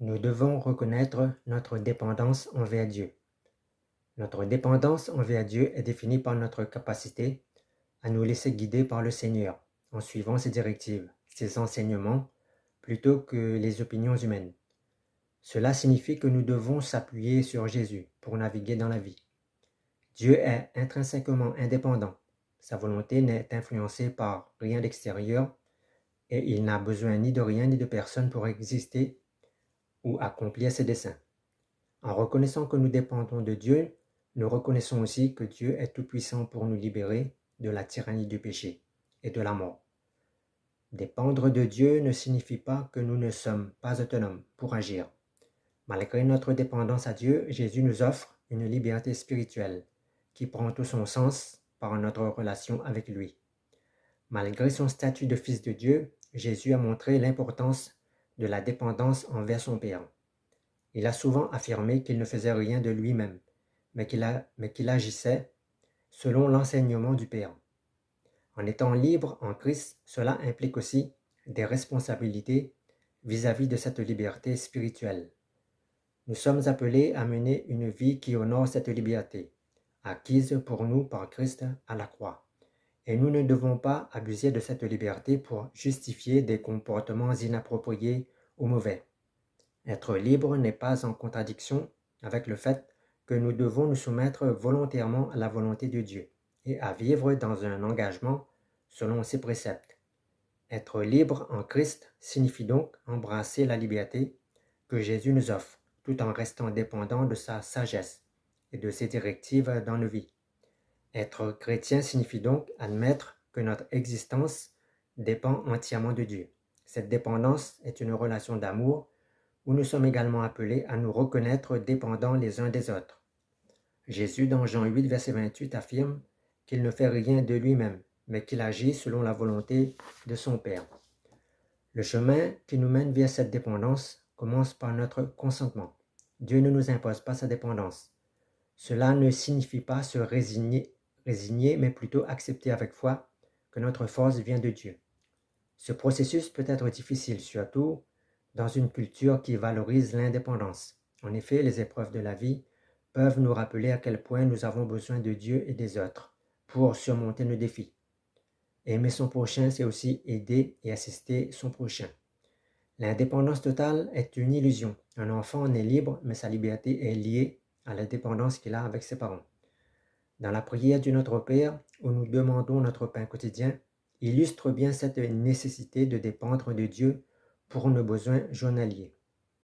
Nous devons reconnaître notre dépendance envers Dieu. Notre dépendance envers Dieu est définie par notre capacité à nous laisser guider par le Seigneur en suivant ses directives, ses enseignements, plutôt que les opinions humaines. Cela signifie que nous devons s'appuyer sur Jésus pour naviguer dans la vie. Dieu est intrinsèquement indépendant. Sa volonté n'est influencée par rien d'extérieur et il n'a besoin ni de rien ni de personne pour exister ou accomplir ses desseins. En reconnaissant que nous dépendons de Dieu, nous reconnaissons aussi que Dieu est tout-puissant pour nous libérer de la tyrannie du péché et de la mort. Dépendre de Dieu ne signifie pas que nous ne sommes pas autonomes pour agir. Malgré notre dépendance à Dieu, Jésus nous offre une liberté spirituelle qui prend tout son sens par notre relation avec lui. Malgré son statut de fils de Dieu, Jésus a montré l'importance de la dépendance envers son Père. Il a souvent affirmé qu'il ne faisait rien de lui-même, mais qu'il agissait selon l'enseignement du Père. En étant libre en Christ, cela implique aussi des responsabilités vis-à-vis de cette liberté spirituelle. Nous sommes appelés à mener une vie qui honore cette liberté, acquise pour nous par Christ à la croix. Et nous ne devons pas abuser de cette liberté pour justifier des comportements inappropriés ou mauvais. Être libre n'est pas en contradiction avec le fait que nous devons nous soumettre volontairement à la volonté de Dieu et à vivre dans un engagement selon ses préceptes. Être libre en Christ signifie donc embrasser la liberté que Jésus nous offre, tout en restant dépendant de sa sagesse et de ses directives dans nos vies. Être chrétien signifie donc admettre que notre existence dépend entièrement de Dieu. Cette dépendance est une relation d'amour où nous sommes également appelés à nous reconnaître dépendants les uns des autres. Jésus, dans Jean 8, verset 28, affirme qu'il ne fait rien de lui-même, mais qu'il agit selon la volonté de son Père. Le chemin qui nous mène vers cette dépendance commence par notre consentement. Dieu ne nous impose pas sa dépendance. Cela ne signifie pas se résigner, mais plutôt accepter avec foi que notre force vient de Dieu. Ce processus peut être difficile, surtout dans une culture qui valorise l'indépendance. En effet, les épreuves de la vie peuvent nous rappeler à quel point nous avons besoin de Dieu et des autres pour surmonter nos défis. Aimer son prochain, c'est aussi aider et assister son prochain. L'indépendance totale est une illusion. Un enfant naît libre, mais sa liberté est liée à la dépendance qu'il a avec ses parents. Dans la prière du Notre Père, où nous demandons notre pain quotidien, illustre bien cette nécessité de dépendre de Dieu pour nos besoins journaliers.